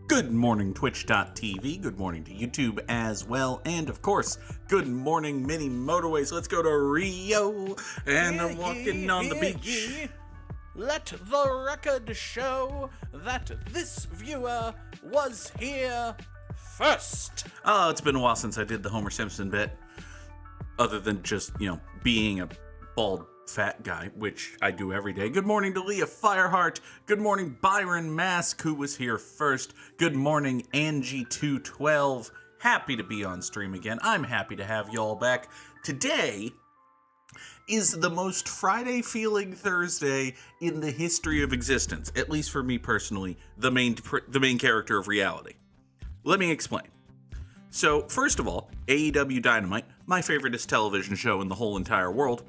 Good morning, Twitch.tv. Good morning to YouTube as well. And of course, good morning, mini Motorways. Let's go to Rio. And I'm walking on the beach. Let the record show that this viewer was here first. Oh, it's been a while since I did the Homer Simpson bit. Other than just, being a bald fat guy, which I do every day. Good morning to Leah Fireheart. Good morning, Byron Mask, who was here first. Good morning, Angie212. Happy to be on stream again. I'm happy to have y'all back. Today is the most Friday-feeling Thursday in the history of existence, at least for me personally, the main character of reality. Let me explain. So, first of all, AEW Dynamite, my favoriteest television show in the whole entire world,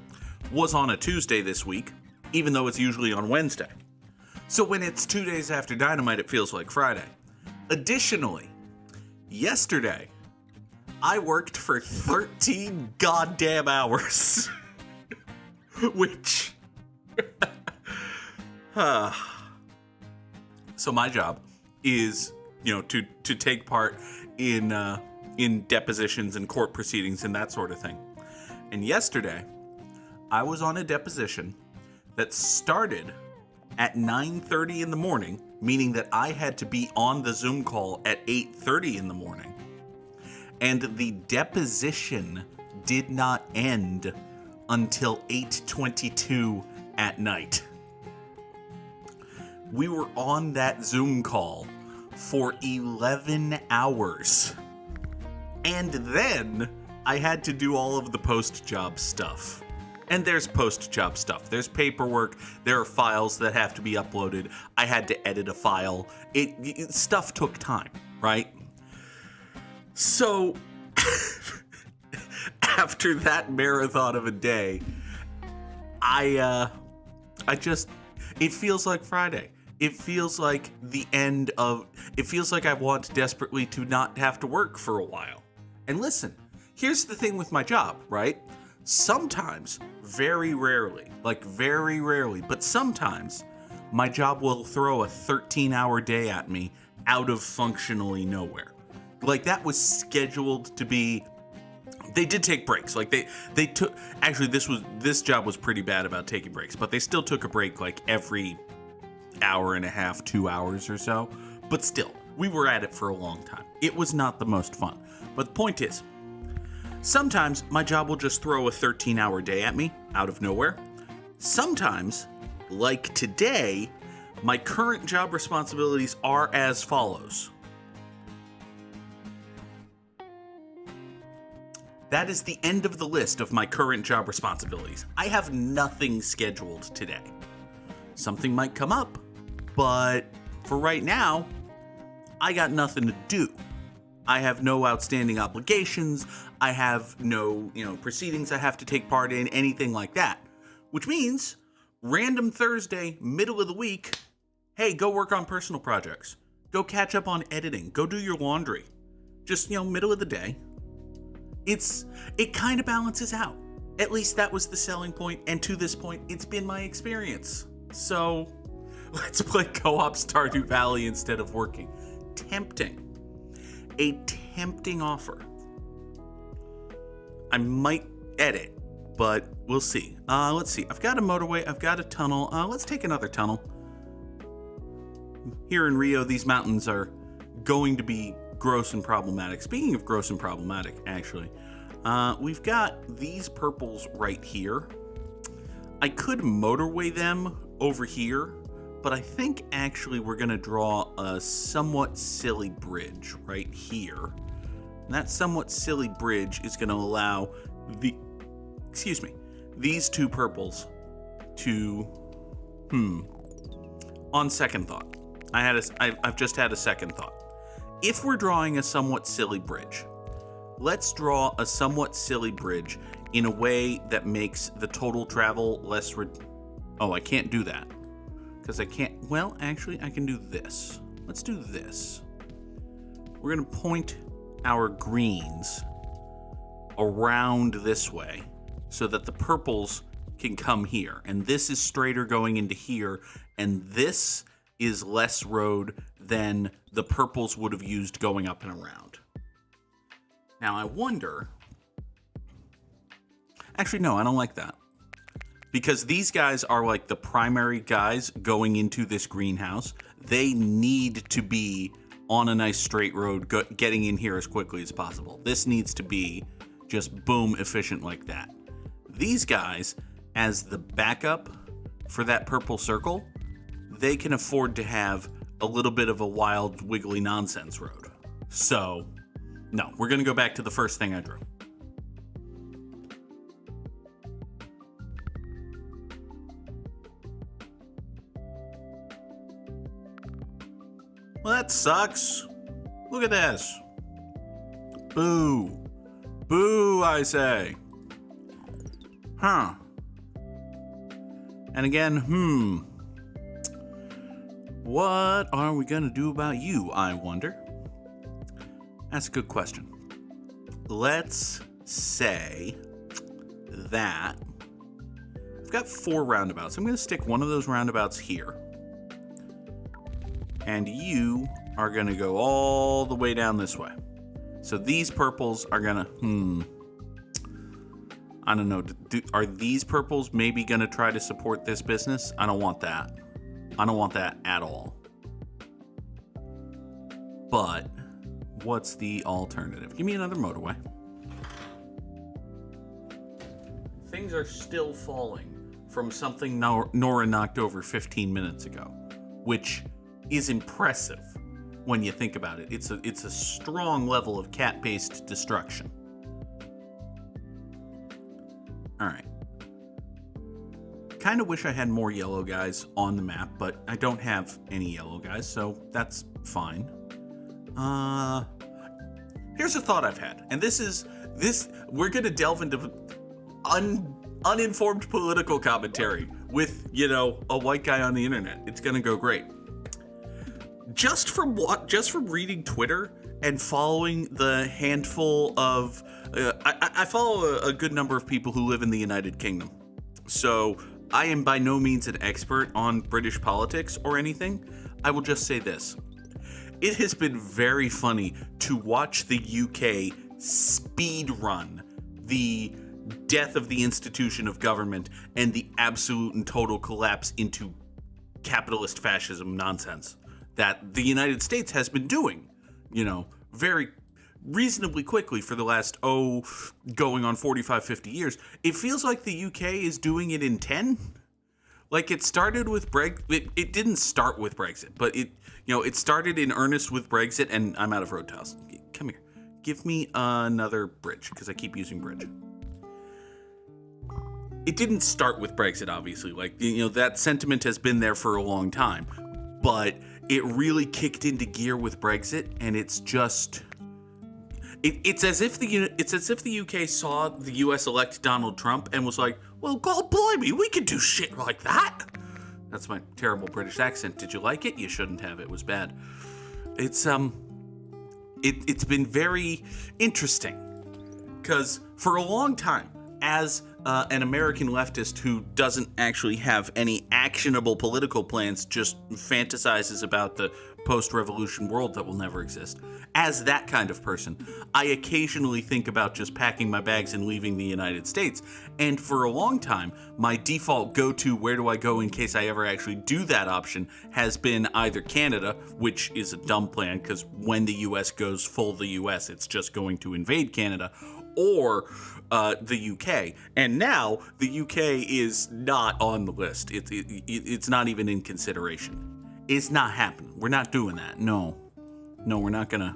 was on a Tuesday this week, even though it's usually on Wednesday. So when it's 2 days after Dynamite, it feels like Friday. Additionally, yesterday, I worked for 13 goddamn hours. Which... So my job is, to take part in depositions and court proceedings and that sort of thing. And yesterday, I was on a deposition that started at 9:30 in the morning, meaning that I had to be on the Zoom call at 8:30 in the morning. And the deposition did not end until 8:22 at night. We were on that Zoom call for 11 hours. And then I had to do all of the post-job stuff. And there's post-job stuff. There's paperwork. There are files that have to be uploaded. I had to edit a file. Stuff took time, right? So, after that marathon of a day, it feels like Friday. It feels like it feels like I want desperately to not have to work for a while. And listen, here's the thing with my job, right? Sometimes, very rarely, but sometimes, my job will throw a 13-hour day at me out of functionally nowhere. Like, that was scheduled to be... They did take breaks. Like, they took... Actually, this job was pretty bad about taking breaks, but they still took a break, like, every hour and a half, 2 hours or so. But still, we were at it for a long time. It was not the most fun. But the point is, sometimes my job will just throw a 13-hour day at me out of nowhere. Sometimes, like today, my current job responsibilities are as follows. That is the end of the list of my current job responsibilities. I have nothing scheduled today. Something might come up, but for right now, I got nothing to do. I have no outstanding obligations. I have no, proceedings I have to take part in, anything like that. Which means, random Thursday, middle of the week, hey, go work on personal projects. Go catch up on editing. Go do your laundry. Just, middle of the day. It kind of balances out. At least that was the selling point, and to this point, it's been my experience. So, let's play Co-op Stardew Valley instead of working. Tempting. A tempting offer. I might edit, but we'll see. Let's see. I've got a motorway. I've got a tunnel. Let's take another tunnel. Here in Rio, these mountains are going to be gross and problematic. Speaking of gross and problematic, actually, we've got these purples right here. I could motorway them over here, but I think actually we're going to draw a somewhat silly bridge right here. And that somewhat silly bridge is going to allow these two purples to, on second thought. I've just had a second thought. If we're drawing a somewhat silly bridge, let's draw a somewhat silly bridge in a way that makes the total travel less I can't do that. Because I can't... Well, actually, I can do this. Let's do this. We're going to point our greens around this way so that the purples can come here. And this is straighter going into here. And this is less road than the purples would have used going up and around. Now, I wonder... Actually, no, I don't like that. Because these guys are like the primary guys going into this greenhouse. They need to be on a nice straight road, getting in here as quickly as possible. This needs to be just boom, efficient like that. These guys, as the backup for that purple circle, they can afford to have a little bit of a wild, wiggly nonsense road. So, no, we're going to go back to the first thing I drew. Well, that sucks. Look at this. Boo. Boo, I say. Huh. And again, what are we gonna do about you, I wonder? That's a good question. Let's say that I've got 4 roundabouts. I'm gonna stick one of those roundabouts here. And you are going to go all the way down this way. So these purples are going to, I don't know. Are these purples maybe going to try to support this business? I don't want that. I don't want that at all. But what's the alternative? Give me another motorway. Things are still falling from something Nora knocked over 15 minutes ago, which is impressive when you think about it. It's a strong level of cat-based destruction. All right. Kind of wish I had more yellow guys on the map, but I don't have any yellow guys, so that's fine. Here's a thought I've had, and we're going to delve into uninformed political commentary with, a white guy on the internet. It's going to go great. Just from reading Twitter and following the handful of... I follow a good number of people who live in the United Kingdom. So I am by no means an expert on British politics or anything. I will just say this. It has been very funny to watch the UK speed run the death of the institution of government and the absolute and total collapse into capitalist fascism nonsense that the United States has been doing, very reasonably quickly for the last, going on 45, 50 years. It feels like the UK is doing it in 10. Like it started with Brexit. It didn't start with Brexit, but it started in earnest with Brexit, and I'm out of road tiles. Come here. Give me another bridge, because I keep using bridge. It didn't start with Brexit, obviously. That sentiment has been there for a long time, but it really kicked into gear with Brexit, and it's just... It's as if the UK saw the US elect Donald Trump and was like, well, God blimey, we can do shit like that. That's my terrible British accent. Did you like it? You shouldn't have. It was bad. It's been very interesting because for a long time, as an American leftist who doesn't actually have any actionable political plans, just fantasizes about the post-revolution world that will never exist. As that kind of person, I occasionally think about just packing my bags and leaving the United States. And for a long time, my default go-to, where do I go in case I ever actually do that option, has been either Canada, which is a dumb plan because when the US goes full the US, it's just going to invade Canada, or the UK. And now the UK is not on the list. It's not even in consideration. It's not happening. We're not doing that. No, we're not gonna.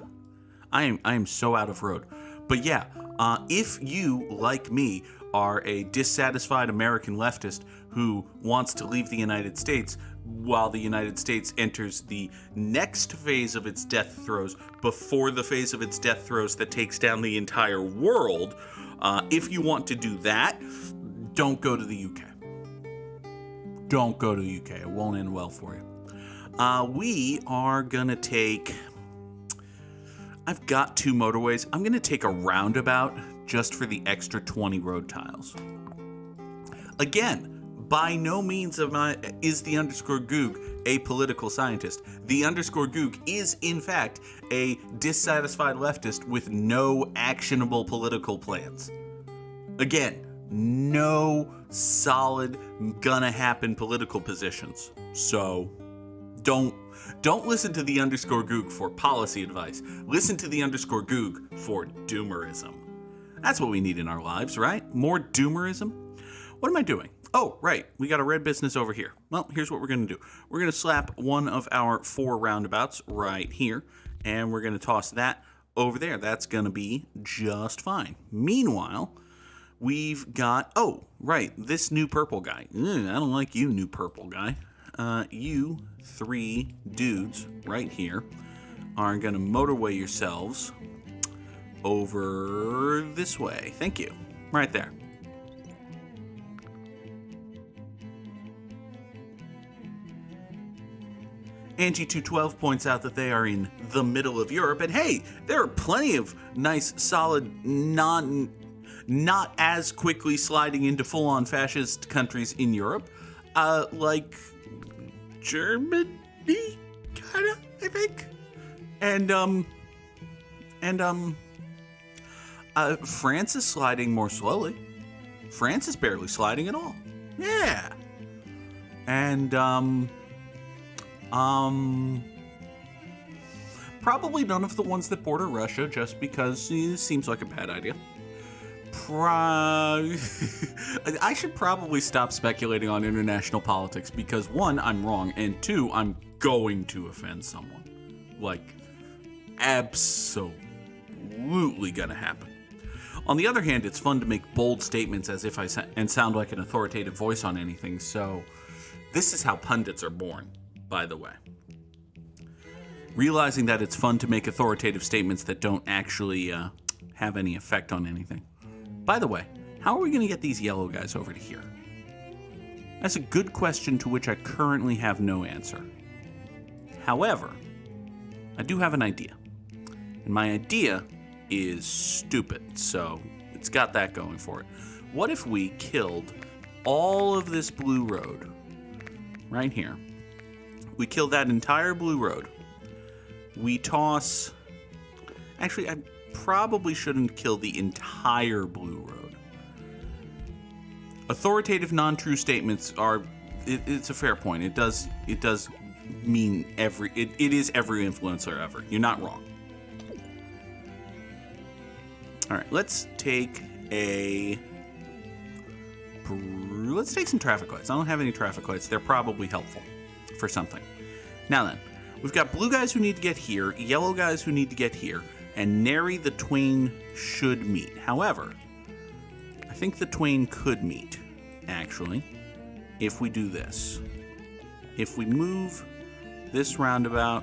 I am so out of road. But yeah, if you, like me, are a dissatisfied American leftist who wants to leave the United States while the United States enters the next phase of its death throes before the phase of its death throes that takes down the entire world, if you want to do that, don't go to the UK. Don't go to the UK. It won't end well for you. We are going to take... I've got 2 motorways. I'm going to take a roundabout just for the extra 20 road tiles. Again, by no means is the underscore Goog a political scientist. The underscore Goog is, in fact, a dissatisfied leftist with no actionable political plans. Again, no solid, gonna happen political positions. So, don't listen to the underscore Goog for policy advice. Listen to the underscore Goog for doomerism. That's what we need in our lives, right? More doomerism? What am I doing? Oh, right. We got a red business over here. Well, here's what we're going to do. We're going to slap one of our 4 roundabouts right here, and we're going to toss that over there. That's going to be just fine. Meanwhile, we've got... Oh, right. This new purple guy. I don't like you, new purple guy. You 3 dudes right here are going to motorway yourselves over this way. Thank you. Right there. Angie212 points out that they are in the middle of Europe, and hey, there are plenty of nice, solid, not as quickly sliding into full-on fascist countries in Europe, like Germany, kinda, I think, and France is sliding more slowly. France is barely sliding at all. Yeah, and probably none of the ones that border Russia, just because it seems like a bad idea. I should probably stop speculating on international politics because 1, I'm wrong, and 2, I'm going to offend someone. Like, absolutely gonna happen. On the other hand, it's fun to make bold statements as if and sound like an authoritative voice on anything, so this is how pundits are born, by the way. Realizing that it's fun to make authoritative statements that don't actually have any effect on anything. By the way, how are we going to get these yellow guys over to here? That's a good question to which I currently have no answer. However, I do have an idea. And my idea is stupid, so it's got that going for it. What if we killed all of this blue road right here? We kill that entire blue road. We toss... Actually, I probably shouldn't kill the entire blue road. Authoritative, non-true statements are... It's a fair point. It does mean every... It is every influencer ever. You're not wrong. Alright, let's take some traffic lights. I don't have any traffic lights. They're probably helpful for something. Now then, we've got blue guys who need to get here, yellow guys who need to get here, and nary the twain should meet. However, I think the twain could meet, actually, if we do this. If we move this roundabout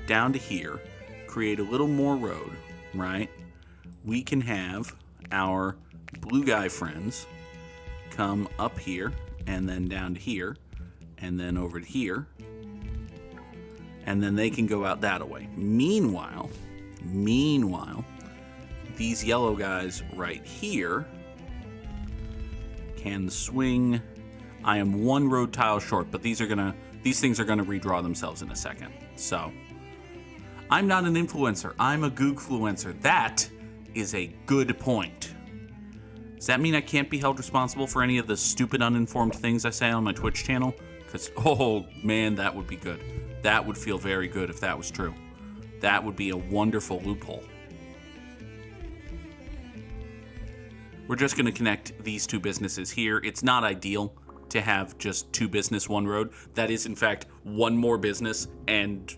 down to here, create a little more road, right? We can have our blue guy friends come up here, and then down to here, and then over to here, and then they can go out that way. Meanwhile, these yellow guys right here can swing. I am 1 road tile short, but these things are gonna redraw themselves in a second. So, I'm not an influencer. I'm a Googfluencer. That is a good point. Does that mean I can't be held responsible for any of the stupid, uninformed things I say on my Twitch channel? Because, oh man, that would be good. That would feel very good if that was true. That would be a wonderful loophole. We're just going to connect these 2 businesses here. It's not ideal to have just 2 business, 1 road. That is, in fact, 1 more business and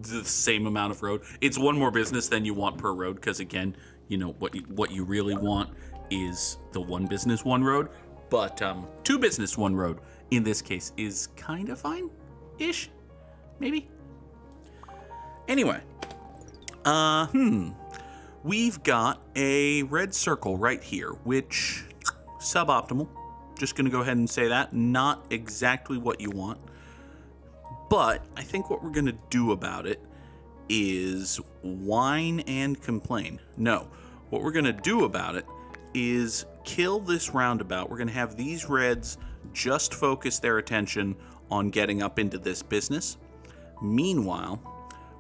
the same amount of road. It's 1 more business than you want per road because, again, you know, what you really want is the 1 business, 1 road. But 2 business, 1 road, in this case, is kind of fine-ish. Maybe? Anyway. We've got a red circle right here, which, suboptimal. Just going to go ahead and say that. Not exactly what you want. But I think what we're going to do about it is whine and complain. No. What we're going to do about it is kill this roundabout. We're going to have these reds just focus their attention on getting up into this business. Meanwhile,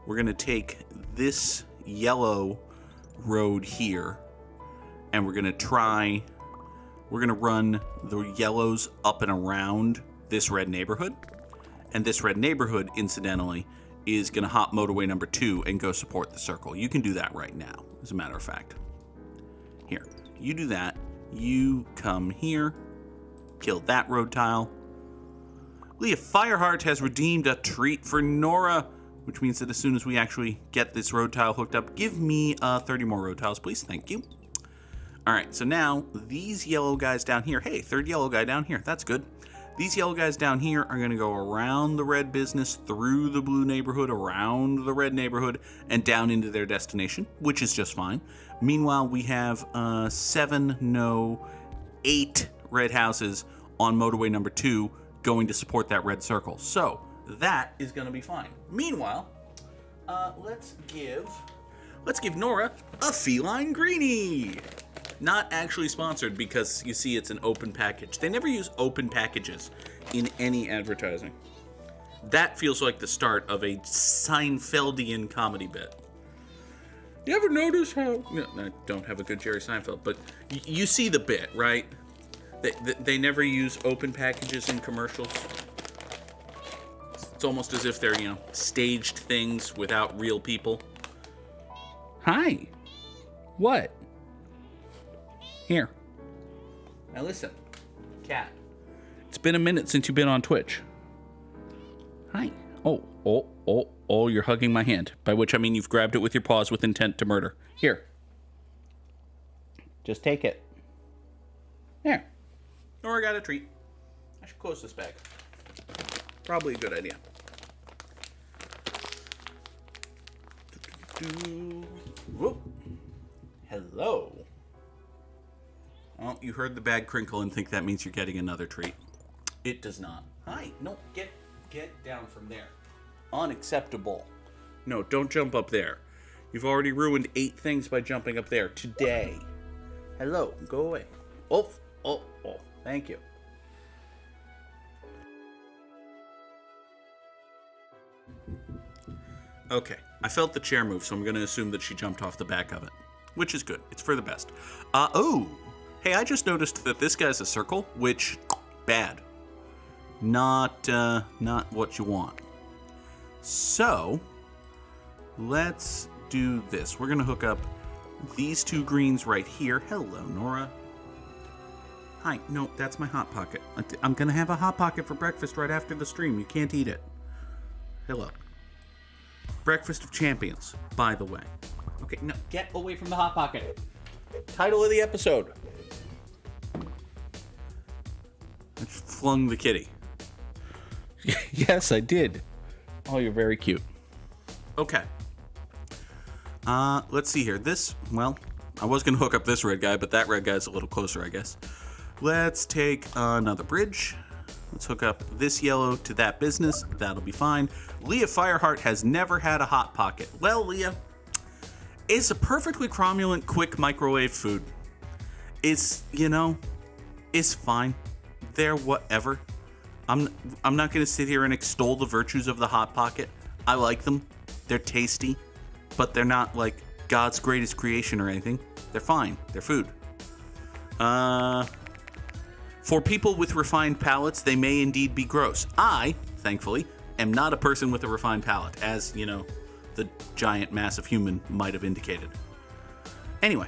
we're going to take this yellow road here, and we're going to run the yellows up and around this red neighborhood. And this red neighborhood, incidentally, is going to hop motorway number 2 and go support the circle. You can do that right now, as a matter of fact. Here, you do that. You come here, kill that road tile. Leah Fireheart has redeemed a treat for Nora, which means that as soon as we actually get this road tile hooked up, give me 30 more road tiles, please. Thank you. All right, so now these yellow guys down here, hey, third yellow guy down here, that's good. These yellow guys down here are going to go around the red business, through the blue neighborhood, around the red neighborhood, and down into their destination, which is just fine. Meanwhile, we have 8 red houses on motorway number 2 going to support that red circle. So that is going to be fine. Meanwhile, let's give Nora a feline greenie. Not actually sponsored because, you see, it's an open package. They never use open packages in any advertising. That feels like the start of a Seinfeldian comedy bit. You ever notice how... No, I don't have a good Jerry Seinfeld, but you see the bit, right? They never use open packages in commercials. It's almost as if they're, staged things without real people. Hi. What? Here. Now listen, cat. It's been a minute since you've been on Twitch. Hi. Oh, you're hugging my hand. By which I mean you've grabbed it with your paws with intent to murder. Here. Just take it. There. Nora got a treat. I should close this bag. Probably a good idea. Whoop. Hello. Well, you heard the bag crinkle and think that means you're getting another treat. It does not. Hi. No, get down from there. Unacceptable. No, don't jump up there. You've already ruined 8 things by jumping up there today. Hello. Go away. Oh. Thank you. Okay. I felt the chair move, so I'm going to assume that she jumped off the back of it. Which is good. It's for the best. Hey, I just noticed that this guy's a circle, which, bad. Not what you want. So, let's do this. We're going to hook up these 2 greens right here. Hello, Nora. Hi. No, that's my Hot Pocket. I'm going to have a Hot Pocket for breakfast right after the stream. You can't eat it. Hello. Breakfast of Champions, by the way. Okay, no, get away from the Hot Pocket. Title of the episode. I just flung the kitty. Yes, I did. Oh, you're very cute. Okay. Let's see here. I was going to hook up this red guy, but that red guy's a little closer, I guess. Let's take another bridge. Let's hook up this yellow to that business. That'll be fine. Leah Fireheart has never had a Hot Pocket. Well, Leah, it's a perfectly cromulent, quick microwave food. It's fine. They're whatever. I'm not going to sit here and extol the virtues of the Hot Pocket. I like them. They're tasty, but they're not like God's greatest creation or anything. They're fine. They're food. For people with refined palates, they may indeed be gross. I, thankfully, am not a person with a refined palate, as, the giant massive human might have indicated. Anyway,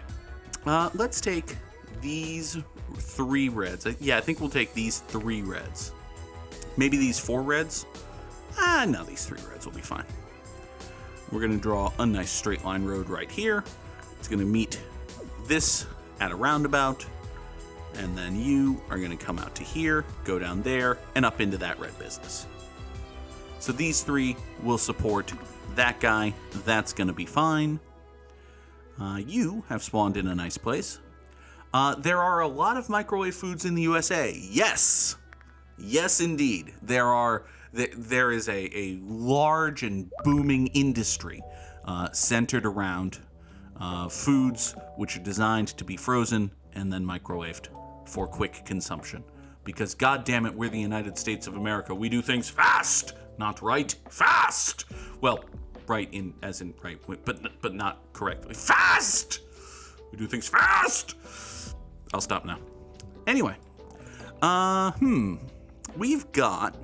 let's take these 3 reds. Yeah, I think we'll take these 3 reds. Maybe these 4 reds? No, these 3 reds will be fine. We're going to draw a nice straight line road right here. It's going to meet this at a roundabout. And then you are going to come out to here, go down there, and up into that red business. So these 3 will support that guy. That's going to be fine. You have spawned in a nice place. There are a lot of microwave foods in the USA. Yes! Yes, indeed. There is a large and booming industry centered around foods which are designed to be frozen and then microwaved for quick consumption, because God damn it, we're the United States of America. We do things fast, not right, fast. Well, right as in right, but not correctly. Fast. We do things fast. I'll stop now. Anyway, we've got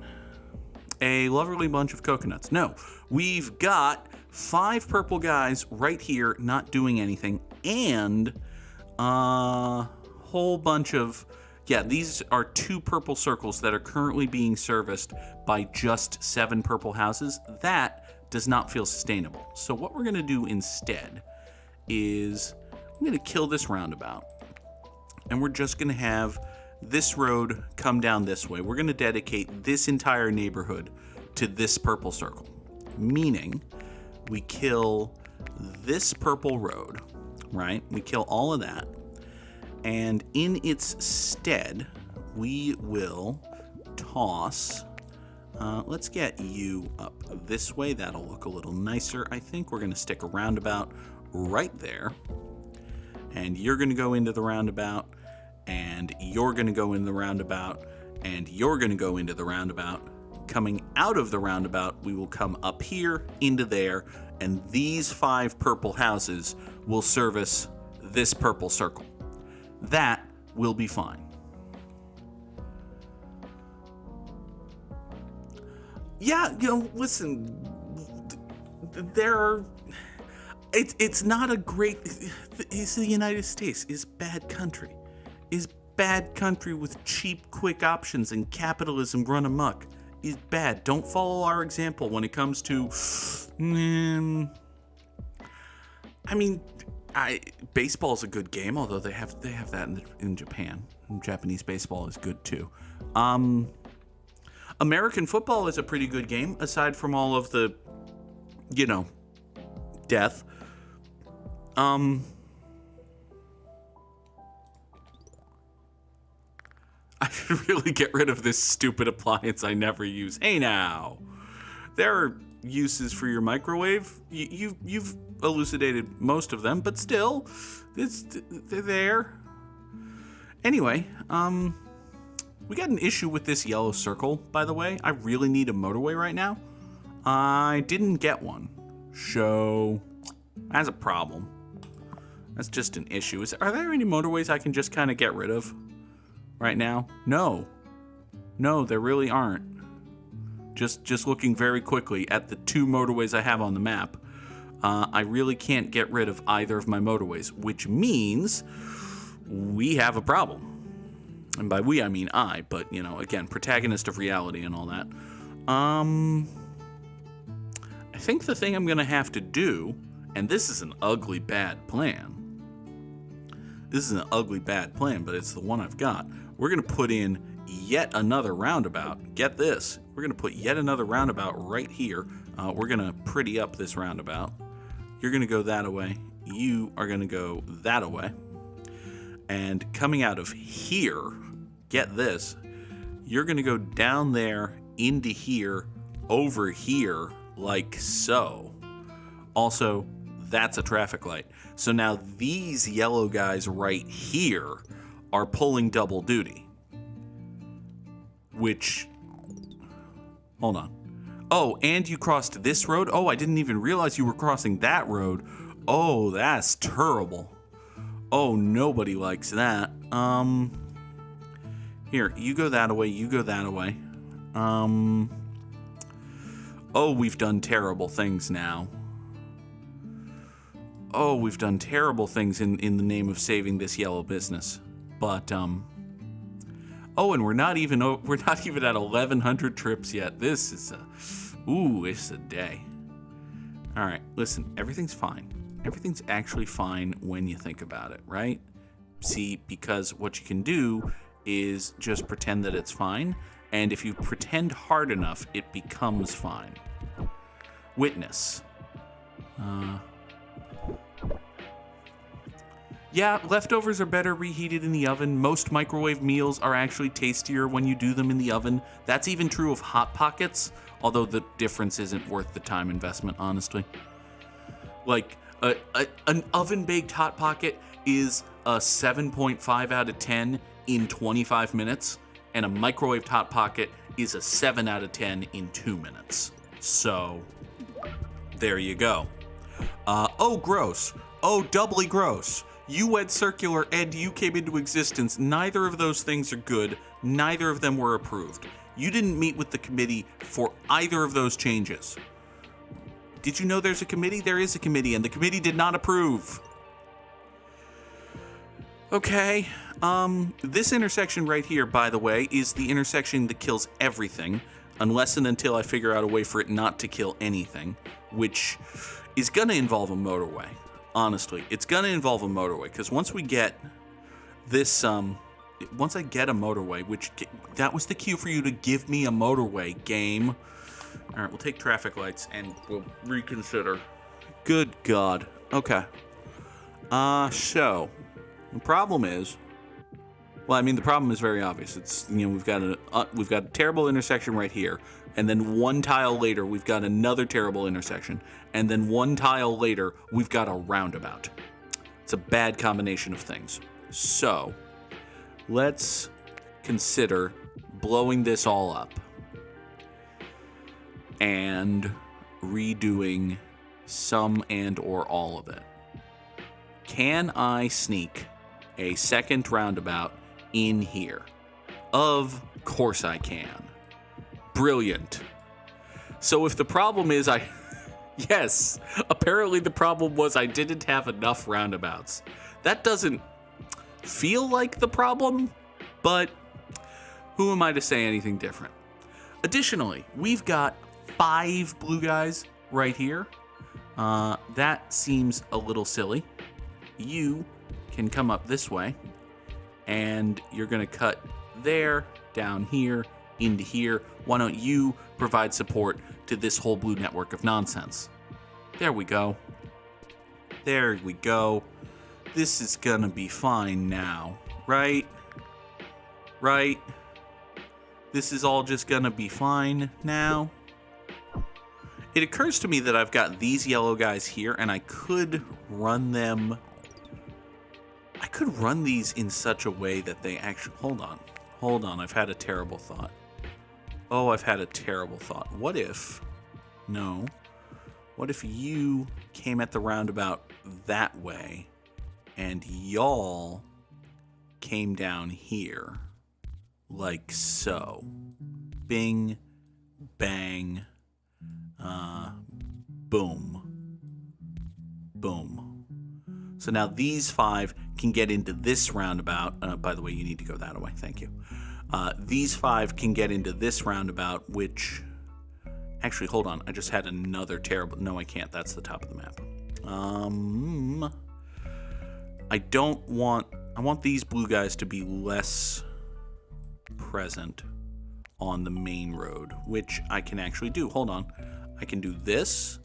a lovely bunch of coconuts. No, we've got 5 purple guys right here not doing anything, and a whole bunch of, yeah, these are 2 purple circles that are currently being serviced by just 7 purple houses. That does not feel sustainable. So what we're going to do instead is I'm going to kill this roundabout, and we're just going to have this road come down this way. We're going to dedicate this entire neighborhood to this purple circle, meaning we kill this purple road, right? We kill all of that, and in its stead, we will toss, let's get you up this way. That'll look a little nicer, I think. We're going to stick a roundabout right there, and you're going to go into the roundabout, and you're going to go into the roundabout, and you're going to go into the roundabout. Coming out of the roundabout, we will come up here into there, and these 5 purple houses will service this purple circle. That will be fine. Yeah, listen, it's not a great, it's the United States is bad country. Is bad country with cheap, quick options and capitalism run amok. Is bad. Don't follow our example when it comes to, baseball's a good game, although they have that in Japan. Japanese baseball is good too. American football is a pretty good game, aside from all of the, death. I should really get rid of this stupid appliance I never use. Hey now, there are uses for your microwave. You've elucidated most of them, but still, they're there. Anyway, we got an issue with this yellow circle, by the way. I really need a motorway right now. I didn't get one, so that's a problem. That's just an issue. Are there any motorways I can just kind of get rid of right now? No, there really aren't. Just looking very quickly at the 2 motorways I have on the map, I really can't get rid of either of my motorways, which means we have a problem. And by we, I mean I, but, again, protagonist of reality and all that. I think the thing I'm going to have to do, and this is an ugly, bad plan. This is an ugly, bad plan, but it's the one I've got. We're going to put in yet another roundabout. Get this. We're going to put yet another roundabout right here. We're going to pretty up this roundabout. You're going to go that way. You are going to go that way. And coming out of here, get this. You're going to go down there, into here, over here, like so. Also, that's a traffic light. So now these yellow guys right here are pulling double duty. Which, hold on. Oh, and you crossed this road? Oh, I didn't even realize you were crossing that road. Oh, that's terrible. Oh, nobody likes that. Here, you go that way, you go that way. Oh, we've done terrible things now. Oh, we've done terrible things in the name of saving this yellow business. But, oh, and we're not even at 1,100 trips yet. This is it's a day. All right, listen, everything's fine. Everything's actually fine when you think about it, right? See, because what you can do is just pretend that it's fine, and if you pretend hard enough, it becomes fine. Witness. Yeah, leftovers are better reheated in the oven. Most microwave meals are actually tastier when you do them in the oven. That's even true of Hot Pockets, although the difference isn't worth the time investment, honestly. Like, an oven-baked Hot Pocket is a 7.5 out of 10 in 25 minutes, and a microwaved Hot Pocket is a 7 out of 10 in 2 minutes. So, there you go. Oh, gross. Oh, doubly gross. You went circular and you came into existence. Neither of those things are good. Neither of them were approved. You didn't meet with the committee for either of those changes. Did you know there's a committee? There is a committee, and the committee did not approve. Okay, this intersection right here, by the way, is the intersection that kills everything, unless and until I figure out a way for it not to kill anything, which is gonna involve a motorway. Honestly, it's gonna involve a motorway, because once we get this, once I get a motorway, which, that was the cue for you to give me a motorway, game. All right, we'll take traffic lights, and we'll reconsider. Good God. Okay. So, the problem is, well, I mean, the problem is very obvious. It's, you know, we've got a terrible intersection right here, and then one tile later, we've got another terrible intersection, and then one tile later, we've got a roundabout. It's a bad combination of things. So, let's consider blowing this all up and redoing some and or all of it. Can I sneak a second roundabout in here? Of course I can. Brilliant. So if the problem is yes, apparently the problem was I didn't have enough roundabouts. That doesn't feel like the problem, but who am I to say anything different? Additionally, we've got 5 blue guys right here. That seems a little silly. You can come up this way, and you're gonna cut there, down here, into here. Why don't you provide support to this whole blue network of nonsense? There we go. There we go. This is gonna be fine now, right? Right? This is all just gonna be fine now. It occurs to me that I've got these yellow guys here, and I could run them. I could run these in such a way that they actually... Hold on, I've had a terrible thought. Oh, I've had a terrible thought. What if... No. What if you came at the roundabout that way, and y'all came down here, like so. Bing, bang, boom, boom. So now these 5 can get into this roundabout. By the way, you need to go that way. Thank you. These 5 can get into this roundabout, which... Actually, hold on. I just had another terrible... No, I can't. That's the top of the map. I don't want... I want these blue guys to be less present on the main road, which I can actually do. Hold on. I can do this,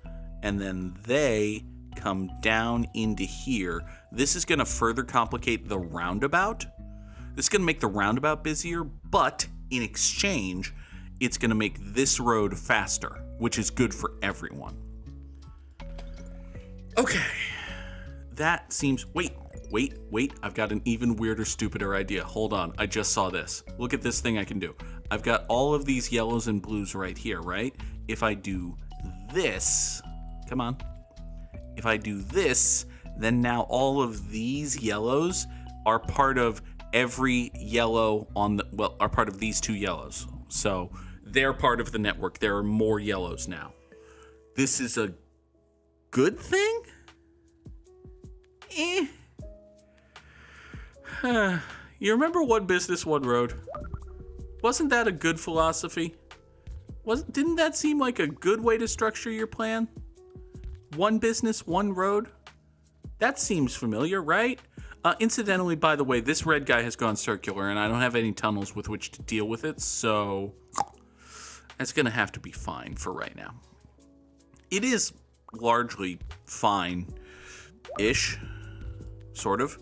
and then they come down into here. This is going to further complicate the roundabout. This is going to make the roundabout busier, but in exchange, it's going to make this road faster, which is good for everyone. Okay. That seems... Wait. I've got an even weirder, stupider idea. Hold on. I just saw this. Look at this thing I can do. I've got all of these yellows and blues right here, right? If I do this... Come on. If I do this, then now all of these yellows are part of every yellow on the... Well, are part of these 2 yellows. So they're part of the network. There are more yellows now. This is a good thing? You remember one business, one road? Wasn't that a good philosophy? Didn't that seem like a good way to structure your plan? One business, one road? That seems familiar, right? Incidentally, by the way, this red guy has gone circular, and I don't have any tunnels with which to deal with it, so that's gonna have to be fine for right now. It is largely fine-ish, sort of.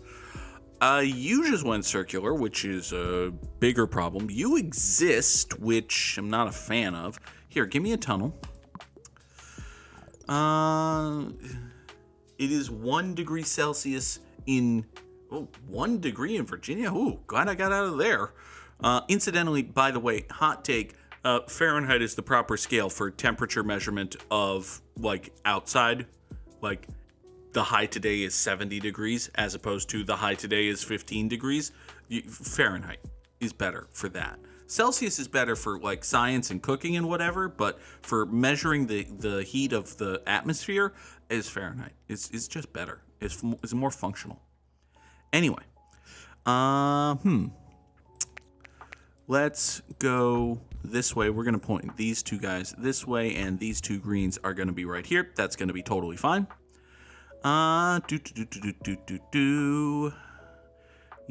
You just went circular, which is a bigger problem. You exist, which I'm not a fan of. Here, give me a tunnel. It is 1 degree Celsius in... Oh, 1 degree in Virginia? Ooh, glad I got out of there. Incidentally, by the way, hot take, Fahrenheit is the proper scale for temperature measurement of, like, outside. Like, the high today is 70 degrees as opposed to the high today is 15 degrees. Fahrenheit is better for that. Celsius is better for, like, science and cooking and whatever, but for measuring the heat of the atmosphere is Fahrenheit. It's just better. It's more functional. Anyway, let's go this way. We're going to point these two guys this way, and these two greens are going to be right here. That's going to be totally fine.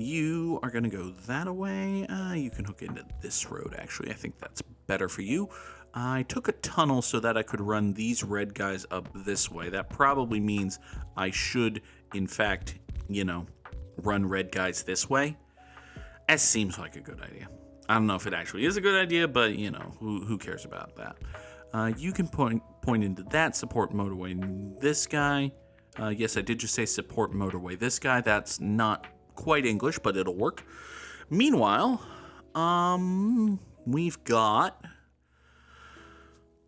You are going to go that way. You can hook into this road, actually. I think that's better for you. I took a tunnel so that I could run these red guys up this way. That probably means I should, in fact, run red guys this way. That seems like a good idea. I don't know if it actually is a good idea, but, who cares about that? You can point into that, support motorway this guy. Yes, I did just say support motorway this guy. That's not quite English, but it'll work. Meanwhile, we've got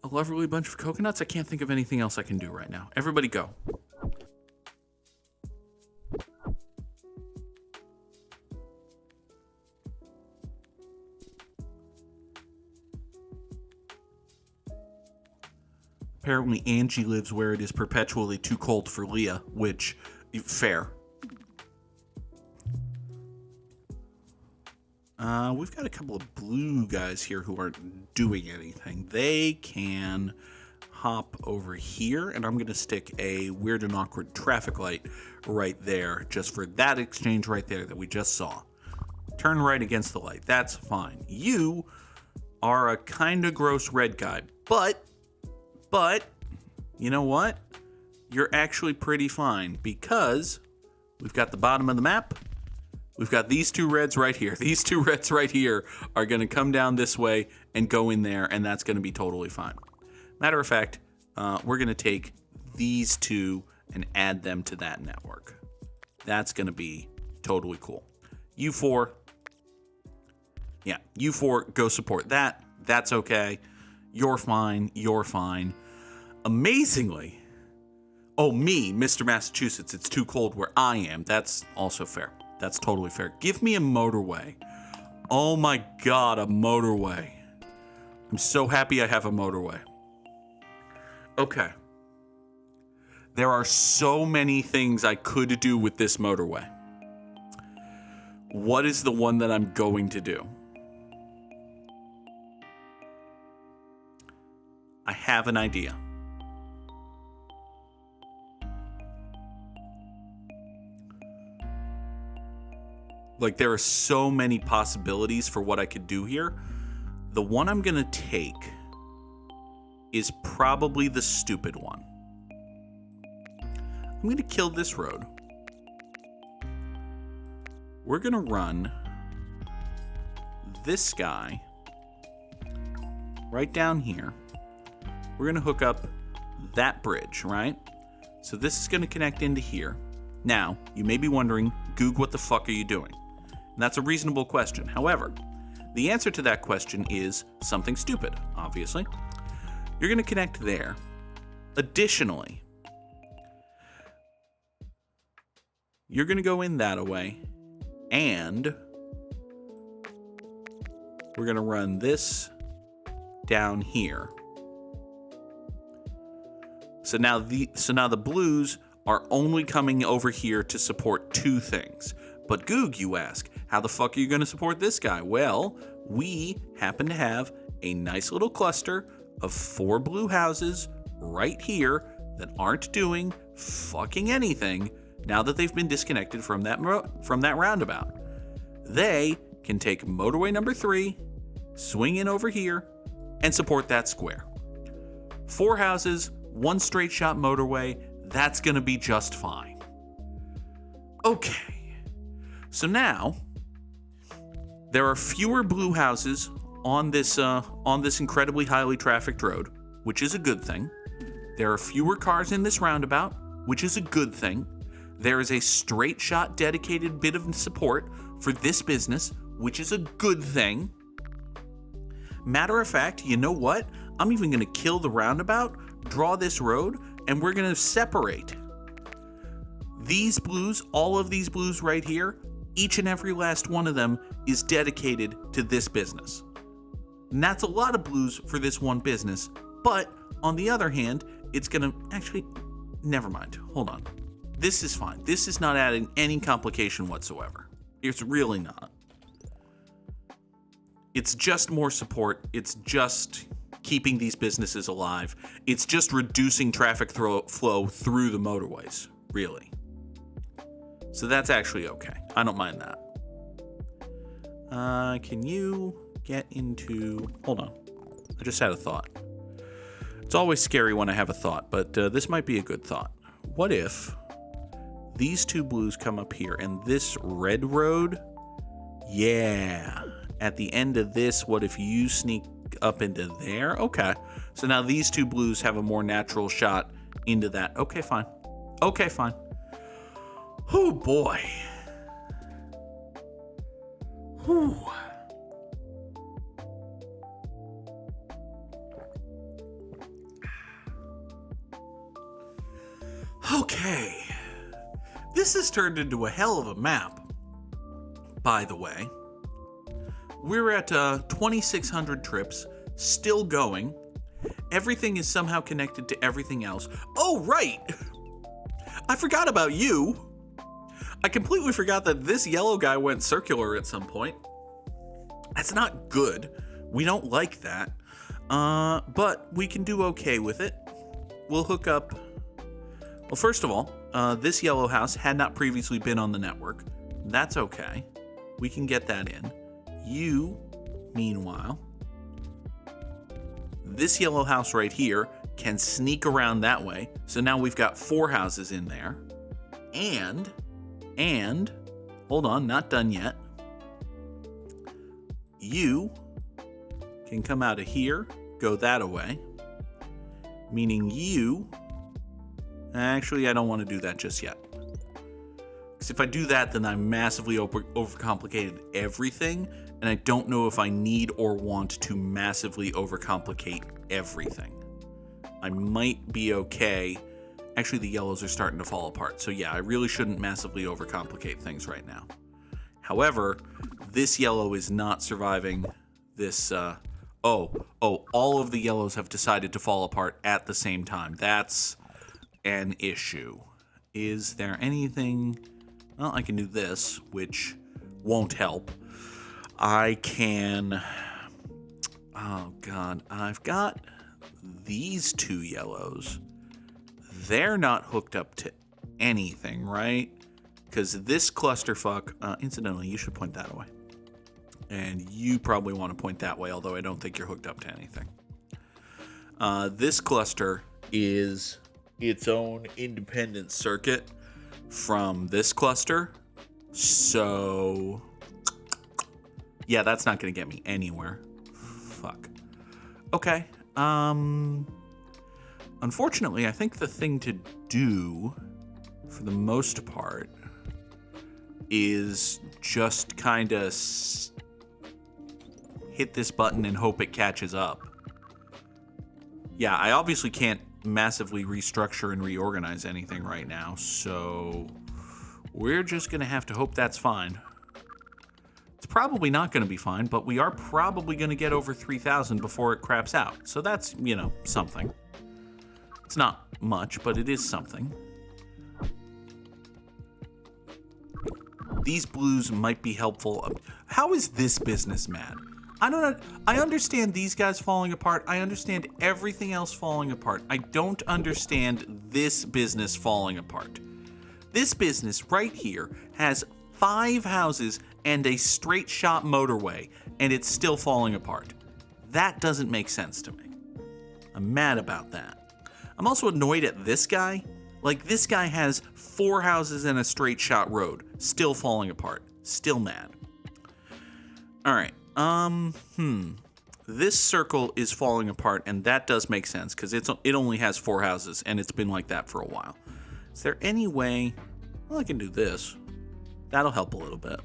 a lovely bunch of coconuts. I can't think of anything else I can do right now. Everybody go. Apparently Angie lives where it is perpetually too cold for Leah, which, fair. We've got a couple of blue guys here who aren't doing anything. They can hop over here, and I'm going to stick a weird and awkward traffic light right there, just for that exchange right there that we just saw. Turn right against the light. That's fine. You are a kind of gross red guy, but you know what? You're actually pretty fine, because we've got the bottom of the map. We've got these two reds right here. These two reds right here are going to come down this way and go in there, and that's going to be totally fine. Matter of fact, we're going to take these two and add them to that network. That's going to be totally cool. You four, go support that. That's okay. You're fine. You're fine. Amazingly, me, Mr. Massachusetts, it's too cold where I am. That's also fair. That's totally fair. Give me a motorway. Oh my God, a motorway. I'm so happy I have a motorway. Okay. There are so many things I could do with this motorway. What is the one that I'm going to do? I have an idea. Like, there are so many possibilities for what I could do here. The one I'm going to take is probably the stupid one. I'm going to kill this road. We're going to run this guy right down here. We're going to hook up that bridge, right? So this is going to connect into here. Now, you may be wondering, Goog, what the fuck are you doing? And that's a reasonable question. However, the answer to that question is something stupid, obviously. You're going to connect there. Additionally, you're going to go in that way, and we're going to run this down here. So now the blues are only coming over here to support two things. But Goog, you ask, how the fuck are you going to support this guy? Well, we happen to have a nice little cluster of 4 blue houses right here that aren't doing fucking anything now that they've been disconnected from that roundabout. They can take motorway number 3, swing in over here, and support that square. 4 houses, 1 straight shot motorway, that's going to be just fine. Okay. So now, there are fewer blue houses on this incredibly highly trafficked road, which is a good thing. There are fewer cars in this roundabout, which is a good thing. There is a straight shot dedicated bit of support for this business, which is a good thing. Matter of fact, you know what? I'm even going to kill the roundabout, draw this road, and we're going to separate. These blues, all of these blues right here, each and every last one of them is dedicated to this business. And that's a lot of blues for this one business. But on the other hand, it's going to actually, never mind. Hold on. This is fine. This is not adding any complication whatsoever. It's really not. It's just more support. It's just keeping these businesses alive. It's just reducing traffic flow through the motorways, really. So that's actually okay. I don't mind that. Can you get into... Hold on. I just had a thought. It's always scary when I have a thought, but this might be a good thought. What if these two blues come up here and this red road... Yeah. At the end of this, what if you sneak up into there? Okay. So now these two blues have a more natural shot into that. Okay, fine. Okay, fine. Oh, boy. Whew. Okay. This has turned into a hell of a map, by the way. We're at 2,600 trips, still going. Everything is somehow connected to everything else. Oh, right! I forgot about you. I completely forgot that this yellow guy went circular at some point. That's not good. We don't like that. But we can do okay with it. We'll hook up... Well, first of all, this yellow house had not previously been on the network. That's okay. We can get that in. You, meanwhile, this yellow house right here can sneak around that way. So now we've got 4 houses in there. And, hold on, not done yet. You can come out of here, go that way. Meaning you, actually, I don't want to do that just yet. Because if I do that, then I massively overcomplicated everything. And I don't know if I need or want to massively overcomplicate everything. I might be okay. Actually, the yellows are starting to fall apart. So yeah, I really shouldn't massively overcomplicate things right now. However, this yellow is not surviving this... all of the yellows have decided to fall apart at the same time. That's an issue. Is there anything... Well, I can do this, which won't help. I can... Oh, God. I've got these 2 yellows. They're not hooked up to anything, right? Because this clusterfuck... incidentally, you should point that way. And you probably want to point that way, although I don't think you're hooked up to anything. This cluster is its own independent circuit from this cluster. So... yeah, that's not going to get me anywhere. Fuck. Okay. Unfortunately, I think the thing to do, for the most part, is just kind of hit this button and hope it catches up. Yeah, I obviously can't massively restructure and reorganize anything right now, so we're just going to have to hope that's fine. It's probably not going to be fine, but we are probably going to get over 3,000 before it craps out. So that's, you know, something. It's not much, but it is something. These blues might be helpful. How is this business mad? I don't know. I understand these guys falling apart. I understand everything else falling apart. I don't understand this business falling apart. This business right here has 5 houses and a straight shot motorway, and it's still falling apart. That doesn't make sense to me. I'm mad about that. I'm also annoyed at this guy. Like, this guy has 4 houses and a straight shot road, still falling apart. Still mad. All right. This circle is falling apart, and that does make sense because it only has 4 houses, and it's been like that for a while. Is there any way? Well, I can do this. That'll help a little bit.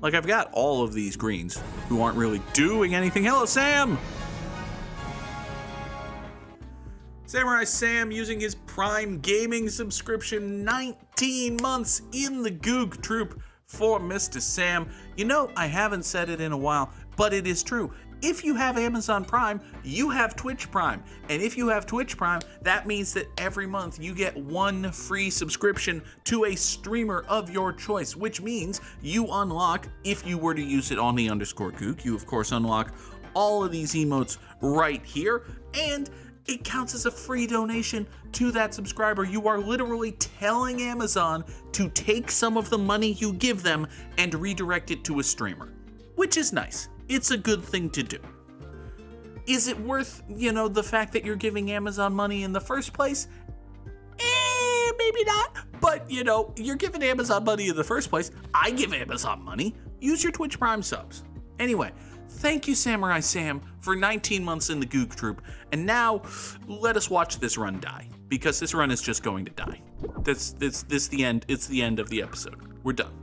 Like, I've got all of these greens who aren't really doing anything. Hello, Sam! Samurai Sam using his Prime Gaming subscription, 19 months in the Goog troop for Mr. Sam. You know, I haven't said it in a while, but it is true. If you have Amazon Prime, you have Twitch Prime. And if you have Twitch Prime, that means that every month you get one free subscription to a streamer of your choice, which means you unlock, if you were to use it on the _Goog, you of course unlock all of these emotes right here, and it counts as a free donation to that subscriber. You are literally telling Amazon to take some of the money you give them and redirect it to a streamer, which is nice. It's a good thing to do. Is it worth, the fact that you're giving Amazon money in the first place? Maybe not. But, you're giving Amazon money in the first place. I give Amazon money. Use your Twitch Prime subs. Anyway, thank you, Samurai Sam, for 19 months in the Goog troop. And now, let us watch this run die, because this run is just going to die. This the end. It's the end of the episode. We're done.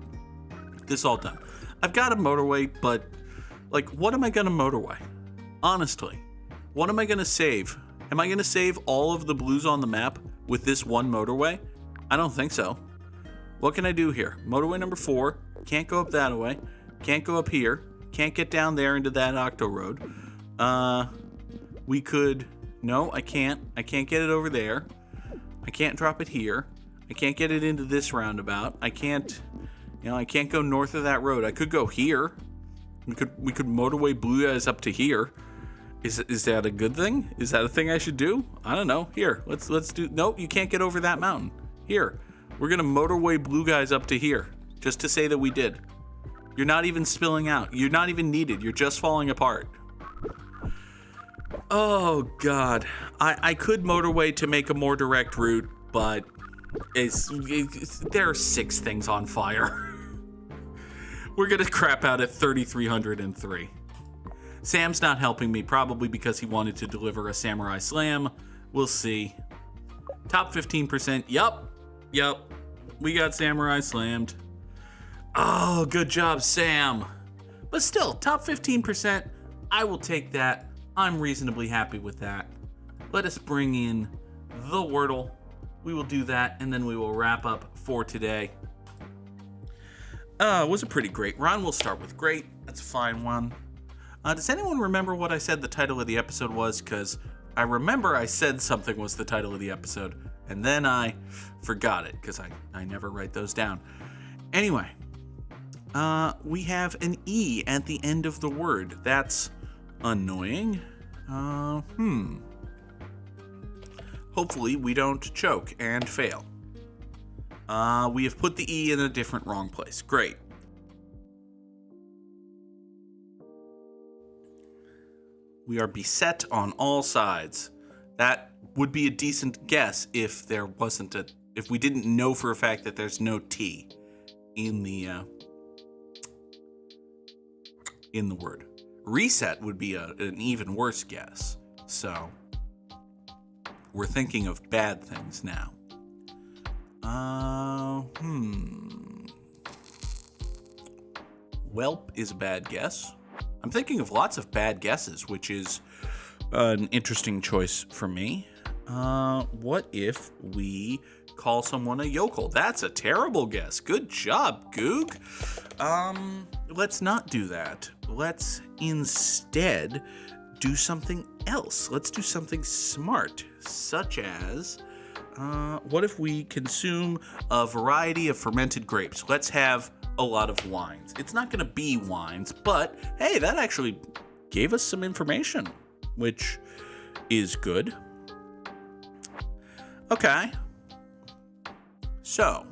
This all done. I've got a motorway, but what am I gonna motorway? Honestly, what am I gonna save? Am I gonna save all of the blues on the map with this one motorway? I don't think so. What can I do here? Motorway number 4. Can't go up that way. Can't go up here. Can't get down there into that Octo Road. We could... No, I can't. I can't get it over there. I can't drop it here. I can't get it into this roundabout. I can't... I can't go north of that road. I could go here. We could motorway blue guys up to here. Is that a good thing? Is that a thing I should do? I don't know. Here, let's do... Nope, you can't get over that mountain. Here, we're gonna motorway blue guys up to here, just to say that we did. You're not even spilling out. You're not even needed. You're just falling apart. Oh, God. I could motorway to make a more direct route, but there are 6 things on fire. We're gonna crap out at 3,303. Sam's not helping me, probably because he wanted to deliver a Samurai Slam. We'll see. Top 15%. Yup. We got Samurai Slammed. Oh, good job, Sam. But still, top 15%. I will take that. I'm reasonably happy with that. Let us bring in the Wordle. We will do that, and then we will wrap up for today. It was a pretty great run. We'll start with great. That's a fine one. Does anyone remember what I said the title of the episode was? Because I remember I said something was the title of the episode, and then I forgot it, because I never write those down. Anyway, we have an E at the end of the word. That's annoying. Hopefully we don't choke and fail. We have put the E in a different wrong place. Great. We are beset on all sides. That would be a decent guess if there wasn't if we didn't know for a fact that there's no T in the word. Reset would be an even worse guess. So we're thinking of bad things now. Whelp is a bad guess. I'm thinking of lots of bad guesses, which is an interesting choice for me. What if we call someone a yokel? That's a terrible guess. Good job, Goog. Let's not do that. Let's instead do something else. Let's do something smart, such as, what if we consume a variety of fermented grapes? Let's have a lot of wines. It's not going to be wines, but hey, that actually gave us some information, which is good. Okay. So,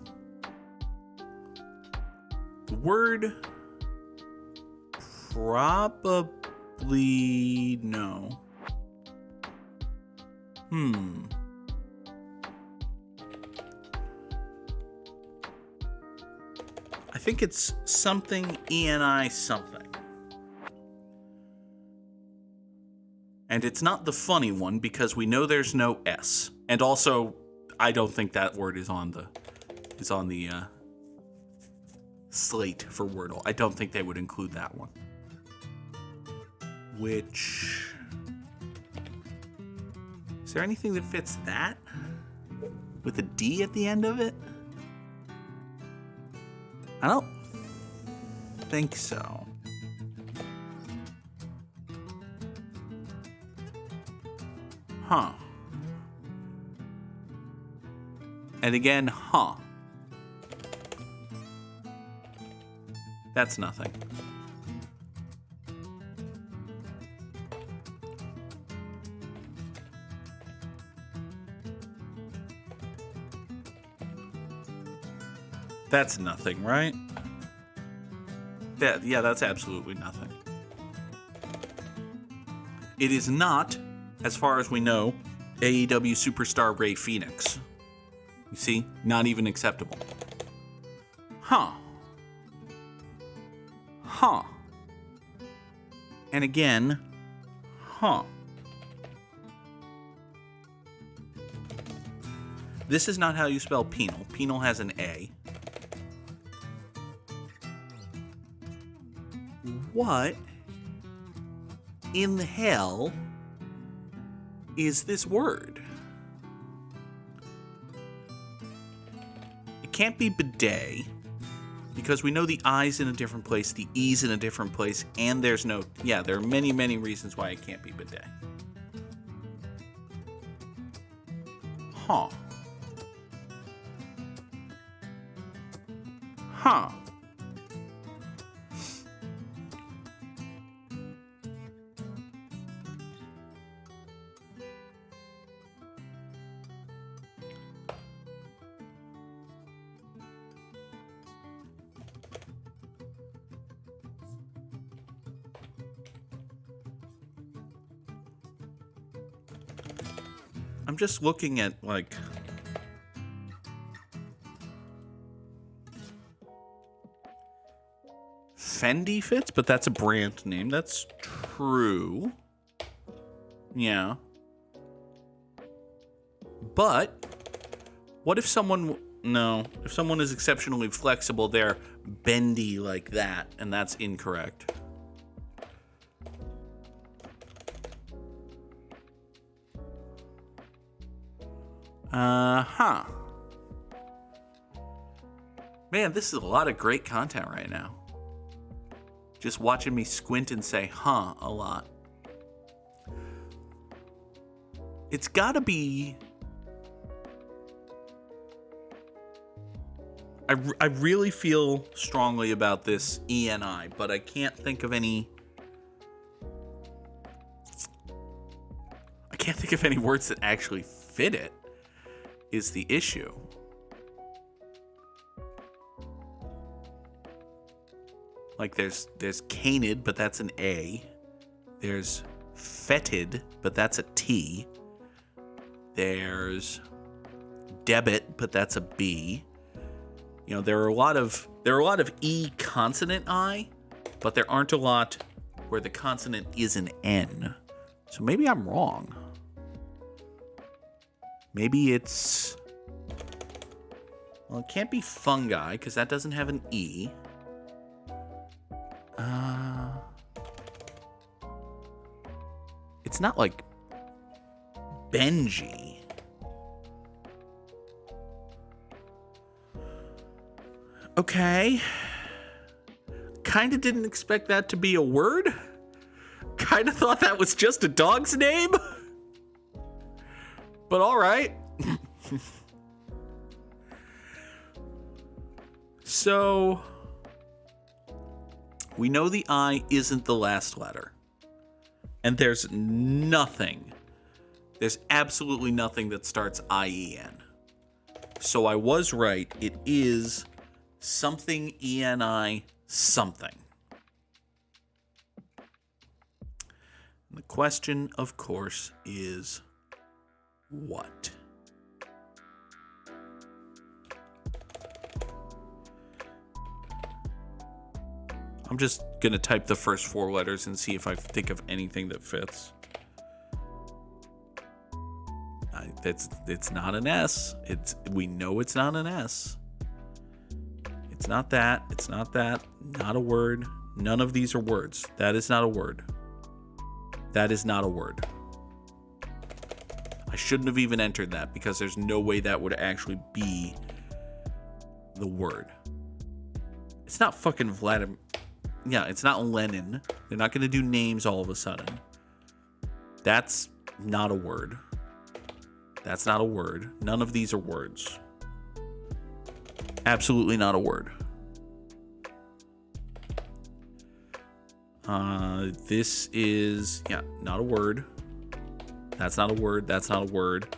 the word probably no. I think it's something ENI something. And it's not the funny one because we know there's no S. And also, I don't think that word is on the slate for Wordle. I don't think they would include that one. Which... Is there anything that fits that? With a D at the end of it? I don't think so. Huh. And again, huh. That's nothing. That's nothing, right? Yeah, that's absolutely nothing. It is not, as far as we know, AEW superstar Rey Fenix. You see? Not even acceptable. Huh. Huh. And again, huh. This is not how you spell penal. Penal has an A. What in the hell is this word? It can't be bidet, because we know the I's in a different place, the E's in a different place, and there's no... Yeah, there are many, many reasons why it can't be bidet. Huh. Huh. I'm just looking at, like... Fendi fits, but that's a brand name. That's true. Yeah. But, what if someone... No. If someone is exceptionally flexible, they're bendy like that, and that's incorrect. Huh. Man, this is a lot of great content right now. Just watching me squint and say, huh, a lot. It's gotta be... I really feel strongly about this ENI, but I can't think of any... I can't think of any words that actually fit it, is the issue. Like there's canid, but that's an A. There's fetid, but that's a T. There's debit, but that's a B. You know, there are a lot of E consonant I, but there aren't a lot where the consonant is an N. So maybe I'm wrong. Maybe it's... Well, it can't be fungi, because that doesn't have an E. It's not like Benji. Okay. Kinda didn't expect that to be a word. Kinda thought that was just a dog's name. But alright. So, we know the I isn't the last letter. And there's absolutely nothing that starts IEN. So I was right. It is something ENI something. And the question, of course, is what? I'm just going to type the first 4 letters and see if I think of anything that fits. It's not an S. We know it's not an S. It's not that. It's not that. Not a word. None of these are words. That is not a word. That is not a word. I shouldn't have even entered that because there's no way that would actually be the word. It's not fucking Vladimir. Yeah, it's not Lenin. They're not going to do names all of a sudden. That's not a word. That's not a word. None of these are words. Absolutely not a word. This is, yeah, not a word. That's not a word. That's not a word.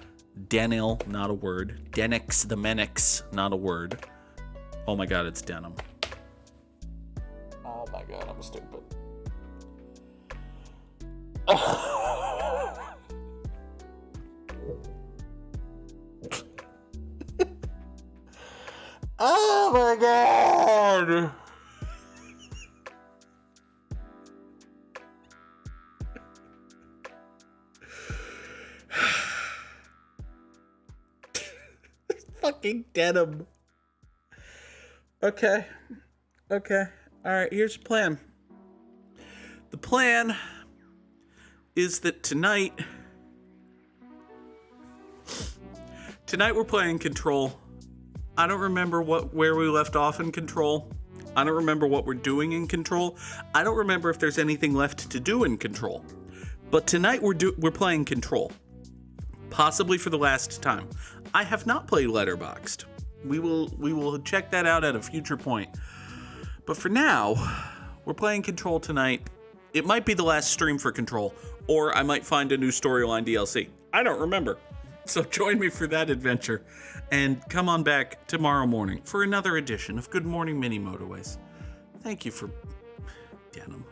Denil, not a word. Denix, the Menix, not a word. Oh my god, it's denim. Oh my god, I'm stupid. Oh my god! Fucking denim. Okay. Okay. Alright, here's the plan. The plan is that tonight we're playing Control. I don't remember where we left off in Control. I don't remember what we're doing in Control. I don't remember if there's anything left to do in Control. But tonight we're playing Control. Possibly for the last time. I have not played Letterboxd. We will check that out at a future point. But for now, we're playing Control tonight. It might be the last stream for Control, or I might find a new storyline DLC. I don't remember. So join me for that adventure, and come on back tomorrow morning for another edition of Good Morning Mini Motorways. Thank you for denim.